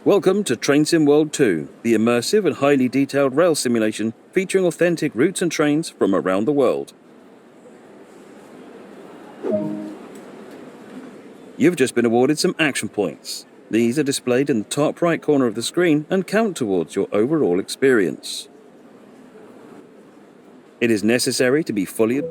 Welcome to TrainSim World 2, the immersive and highly detailed rail simulation featuring authentic routes and trains from around the world. You've just been awarded some action points. These are displayed in the top right corner of the screen and count towards your overall experience. It is necessary to be fully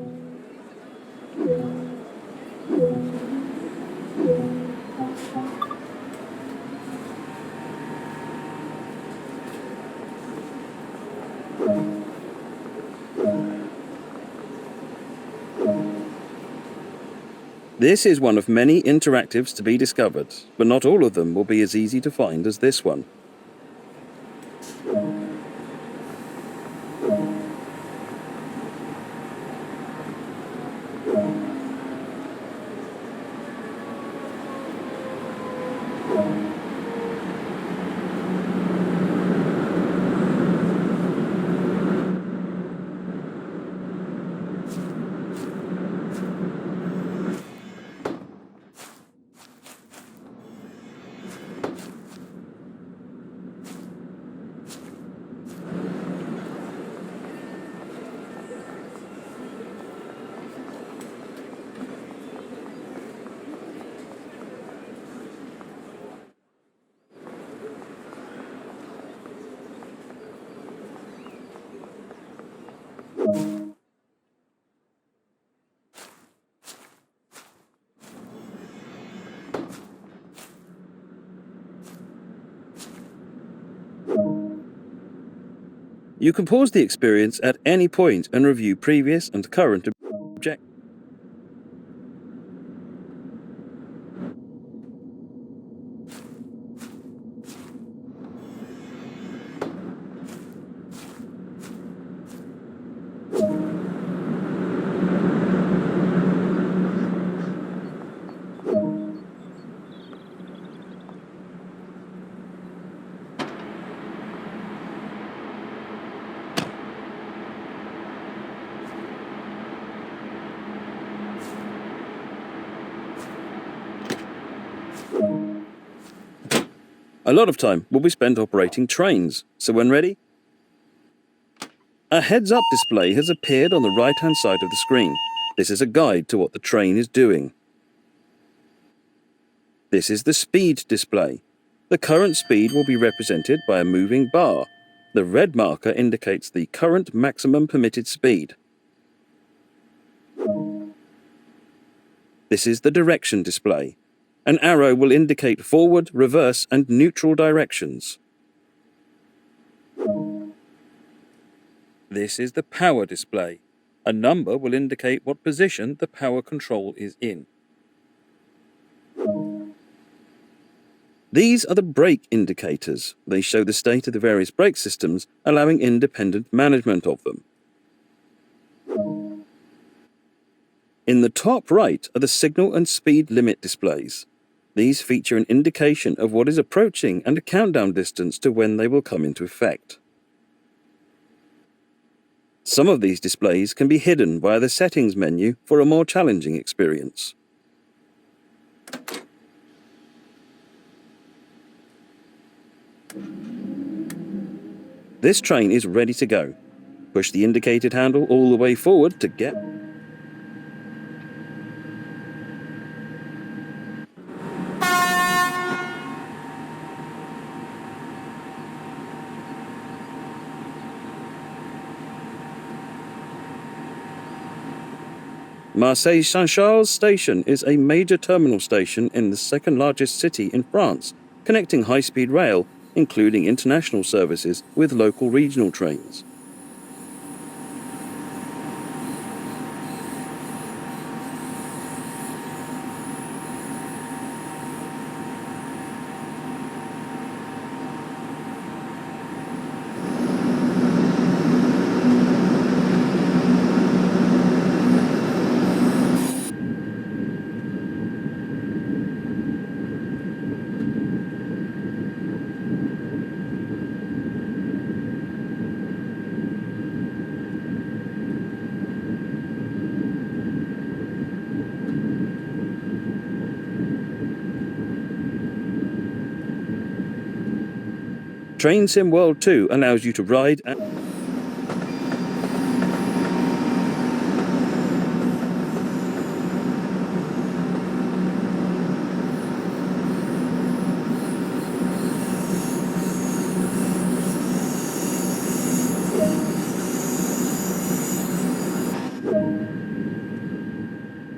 This is one of many interactives to be discovered, but not all of them will be as easy to find as this one. You can pause the experience at any point and review previous and current objectives. A lot of time will be spent operating trains, so when ready, a heads-up display has appeared on the right-hand side of the screen. This is a guide to what the train is doing. This is the speed display. The current speed will be represented by a moving bar. The red marker indicates the current maximum permitted speed. This is the direction display. An arrow will indicate forward, reverse, and neutral directions. This is the power display. A number will indicate what position the power control is in. These are the brake indicators. They show the state of the various brake systems, allowing independent management of them. In the top right are the signal and speed limit displays. These feature an indication of what is approaching and a countdown distance to when they will come into effect. Some of these displays can be hidden via the settings menu for a more challenging experience. This train is ready to go. Push the indicated handle all the way forward to get Marseille Saint-Charles station is a major terminal station in the second largest city in France, connecting high-speed rail, including international services, with local regional trains. Train Sim World 2 allows you to ride and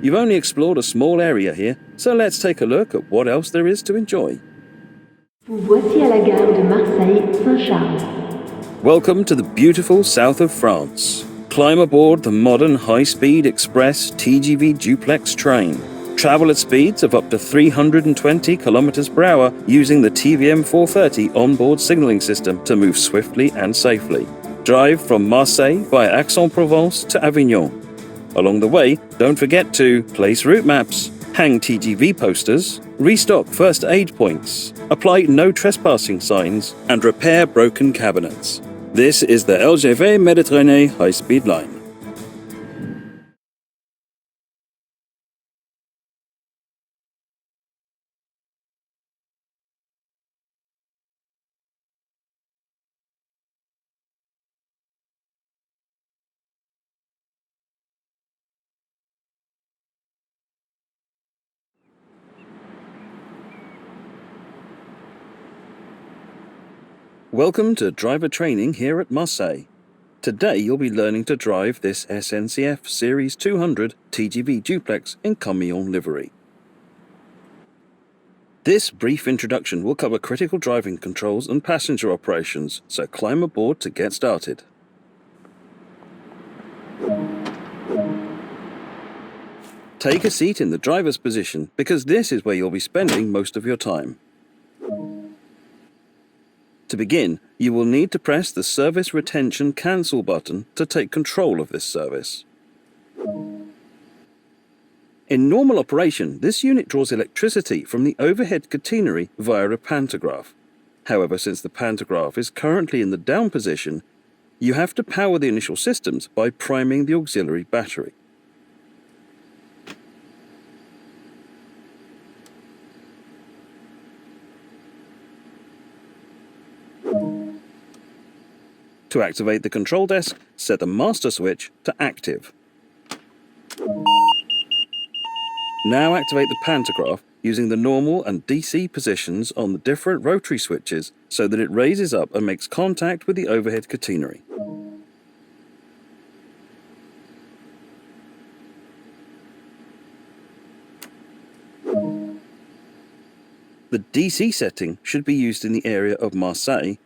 you've only explored a small area here, so let's take a look at what else there is to enjoy. Vous voici à la gare de Marseille-Saint-Charles. Welcome to the beautiful south of France. Climb aboard the modern high-speed express TGV Duplex train. Travel at speeds of up to 320 km per hour using the TVM 430 onboard signaling system to move swiftly and safely. Drive from Marseille via Aix-en-Provence to Avignon. Along the way, don't forget to place route maps, hang TGV posters, restock first aid points, apply no trespassing signs, and repair broken cabinets. This is the LGV Mediterranee high-speed line. Welcome to driver training here at Marseille. Today you'll be learning to drive this SNCF Series 200 TGV Duplex in camion livery. This brief introduction will cover critical driving controls and passenger operations, so climb aboard to get started. Take a seat in the driver's position because this is where you'll be spending most of your time. To begin, you will need to press the Service Retention Cancel button to take control of this service. In normal operation, this unit draws electricity from the overhead catenary via a pantograph. However, since the pantograph is currently in the down position, you have to power the initial systems by priming the auxiliary battery. To activate the control desk, set the master switch to active. Now activate the pantograph using the normal and DC positions on the different rotary switches so that it raises up and makes contact with the overhead catenary. The DC setting should be used in the area of Marseille.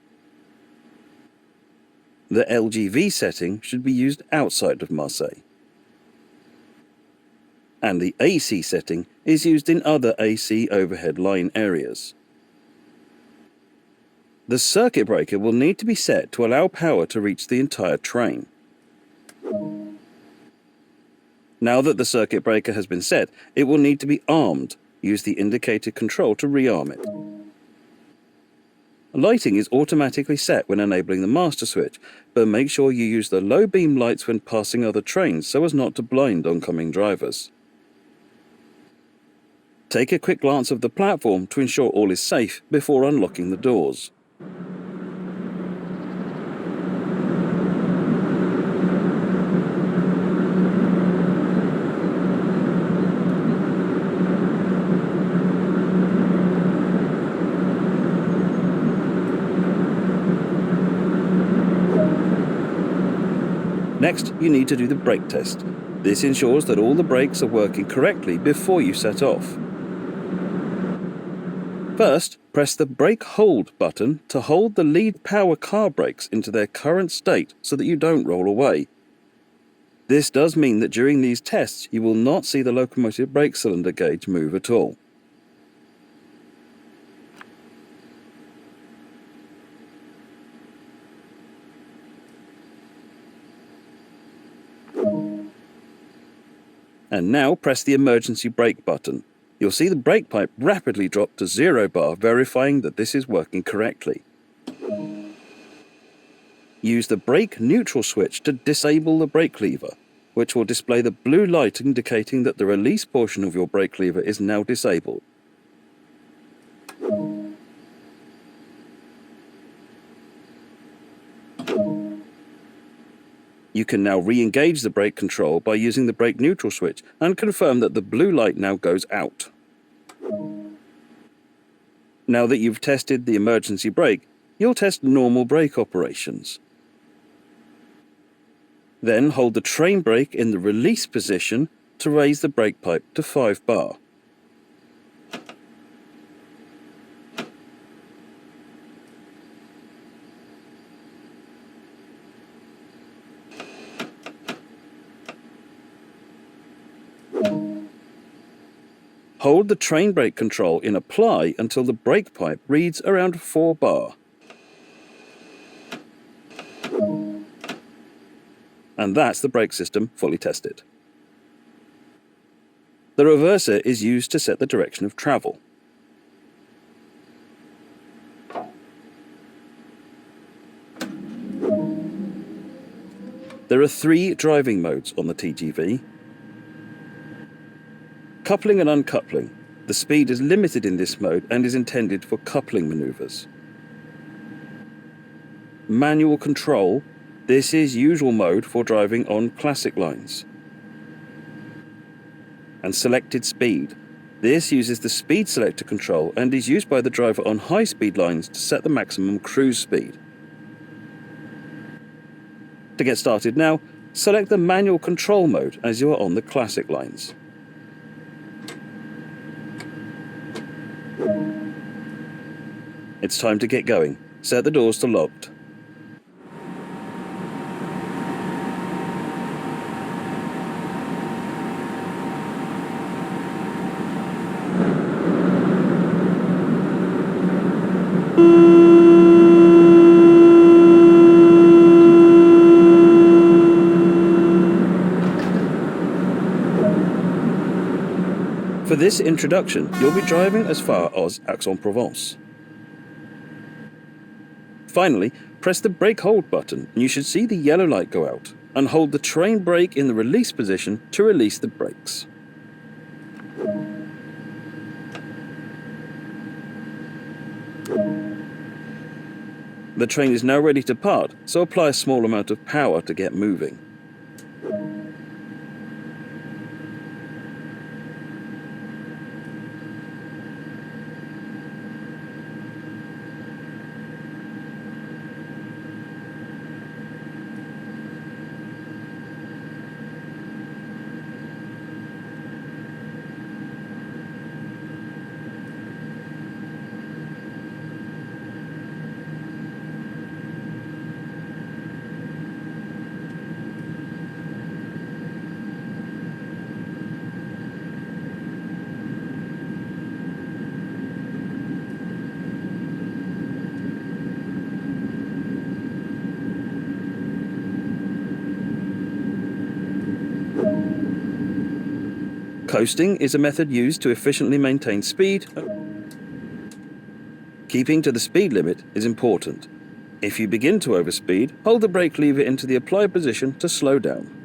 The LGV setting should be used outside of Marseille. And the AC setting is used in other AC overhead line areas. The circuit breaker will need to be set to allow power to reach the entire train. Now that the circuit breaker has been set, it will need to be armed. Use the indicated control to rearm it. Lighting is automatically set when enabling the master switch, but make sure you use the low beam lights when passing other trains so as not to blind oncoming drivers. Take a quick glance of the platform to ensure all is safe before unlocking the doors. Next, you need to do the brake test. This ensures that all the brakes are working correctly before you set off. First, press the brake hold button to hold the lead power car brakes into their current state so that you don't roll away. This does mean that during these tests you will not see the locomotive brake cylinder gauge move at all. And now press the emergency brake button. You'll see the brake pipe rapidly drop to 0 bar, verifying that this is working correctly. Use the brake neutral switch to disable the brake lever, which will display the blue light indicating that the release portion of your brake lever is now disabled. You can now re-engage the brake control by using the brake neutral switch and confirm that the blue light now goes out. Now that you've tested the emergency brake, you'll test normal brake operations. Then hold the train brake in the release position to raise the brake pipe to 5 bar. Hold the train brake control in apply until the brake pipe reads around 4 bar. And that's the brake system fully tested. The reverser is used to set the direction of travel. There are 3 driving modes on the TGV. Coupling and uncoupling. The speed is limited in this mode and is intended for coupling maneuvers. Manual control. This is usual mode for driving on classic lines. And selected speed. This uses the speed selector control and is used by the driver on high-speed lines to set the maximum cruise speed. To get started now, select the manual control mode as you are on the classic lines. It's time to get going. Set the doors to locked. For this introduction, you'll be driving as far as Aix-en-Provence. Finally, press the brake hold button and you should see the yellow light go out, and hold the train brake in the release position to release the brakes. The train is now ready to part, so apply a small amount of power to get moving. Coasting is a method used to efficiently maintain speed. Keeping to the speed limit is important. If you begin to overspeed, hold the brake lever into the apply position to slow down.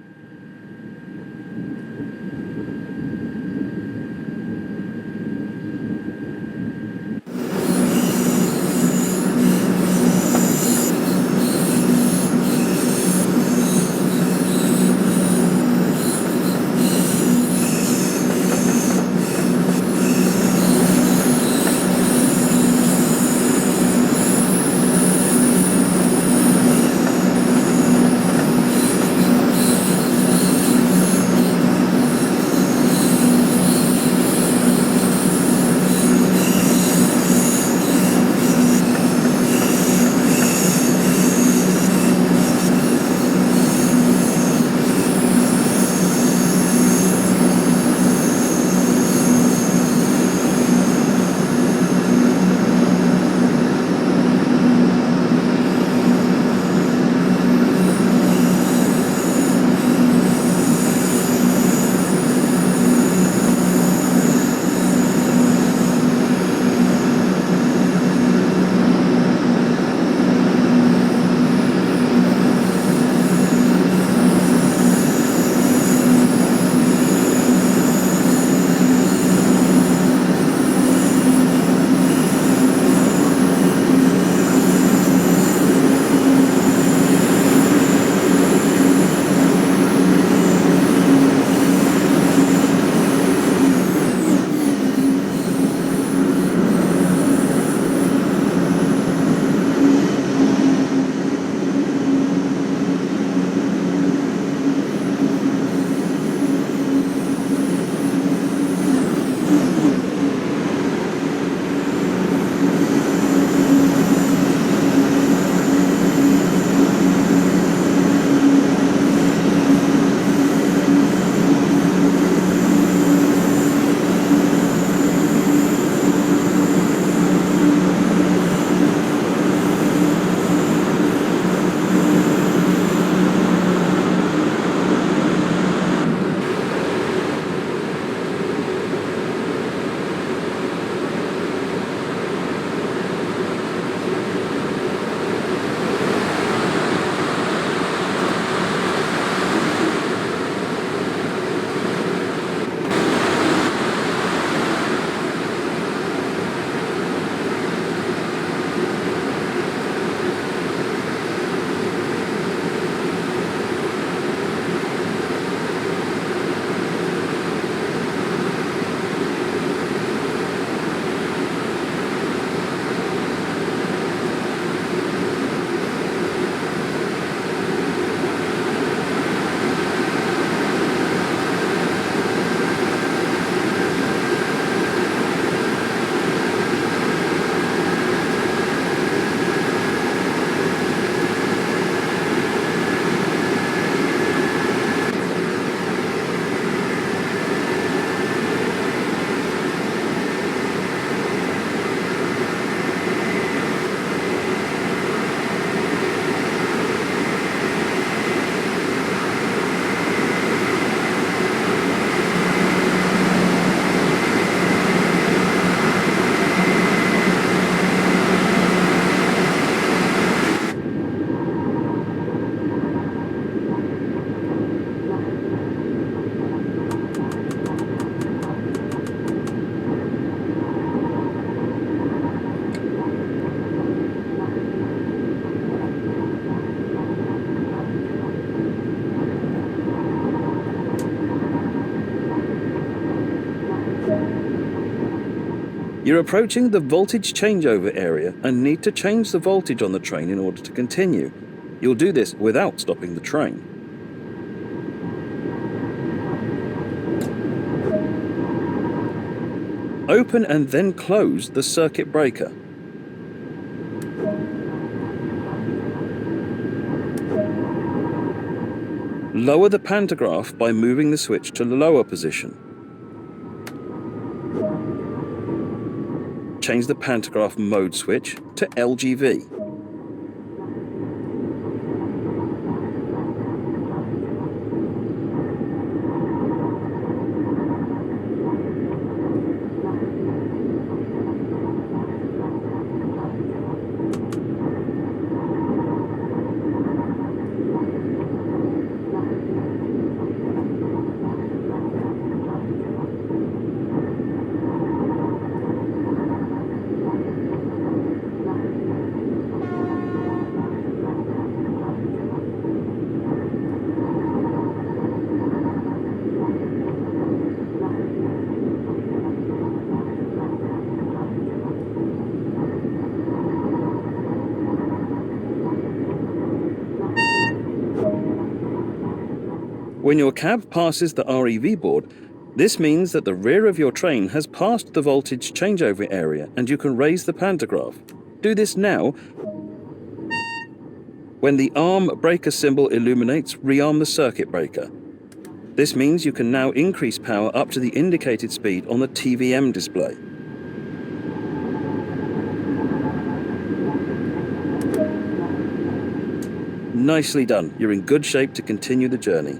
You're approaching the voltage changeover area and need to change the voltage on the train in order to continue. You'll do this without stopping the train. Open and then close the circuit breaker. Lower the pantograph by moving the switch to the lower position. Change the pantograph mode switch to LGV. When your cab passes the REV board, this means that the rear of your train has passed the voltage changeover area and you can raise the pantograph. Do this now. When the arm breaker symbol illuminates, rearm the circuit breaker. This means you can now increase power up to the indicated speed on the TVM display. Nicely done. You're in good shape to continue the journey.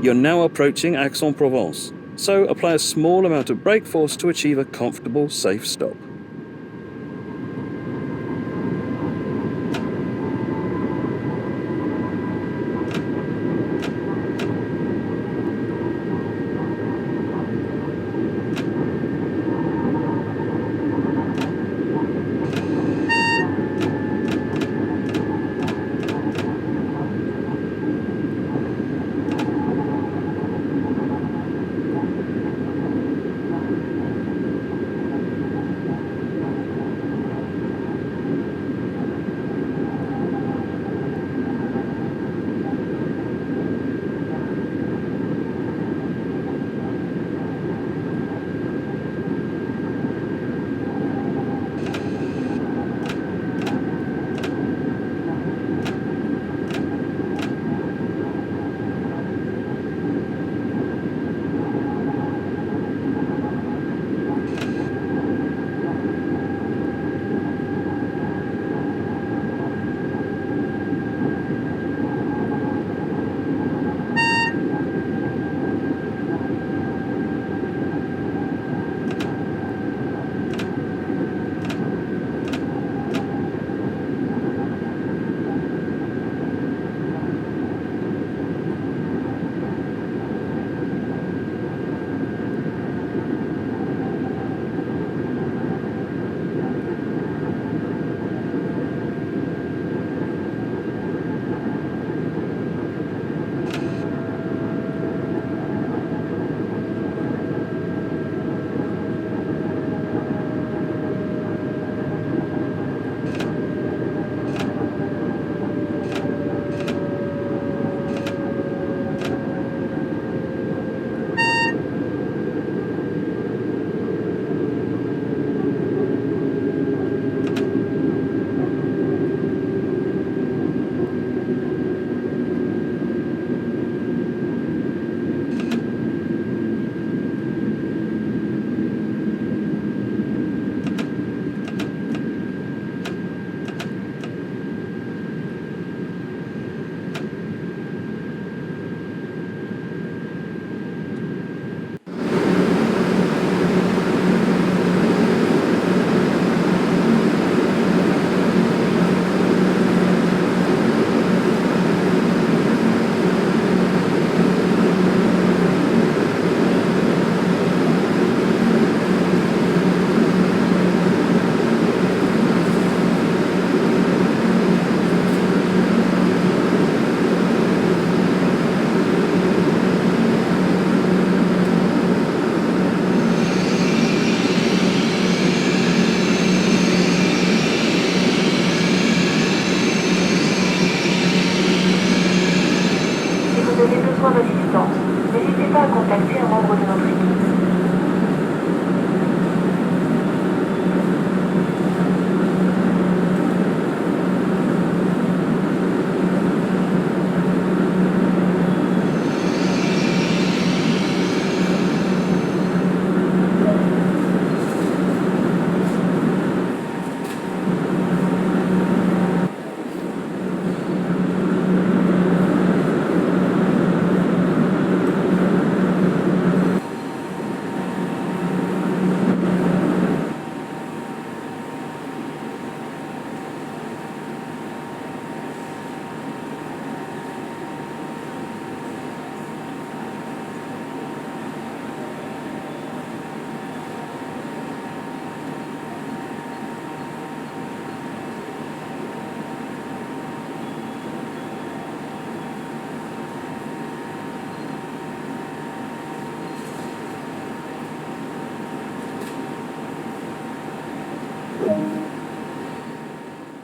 You're now approaching Aix-en-Provence, so apply a small amount of brake force to achieve a comfortable, safe stop.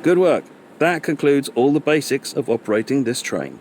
Good work. That concludes all the basics of operating this train.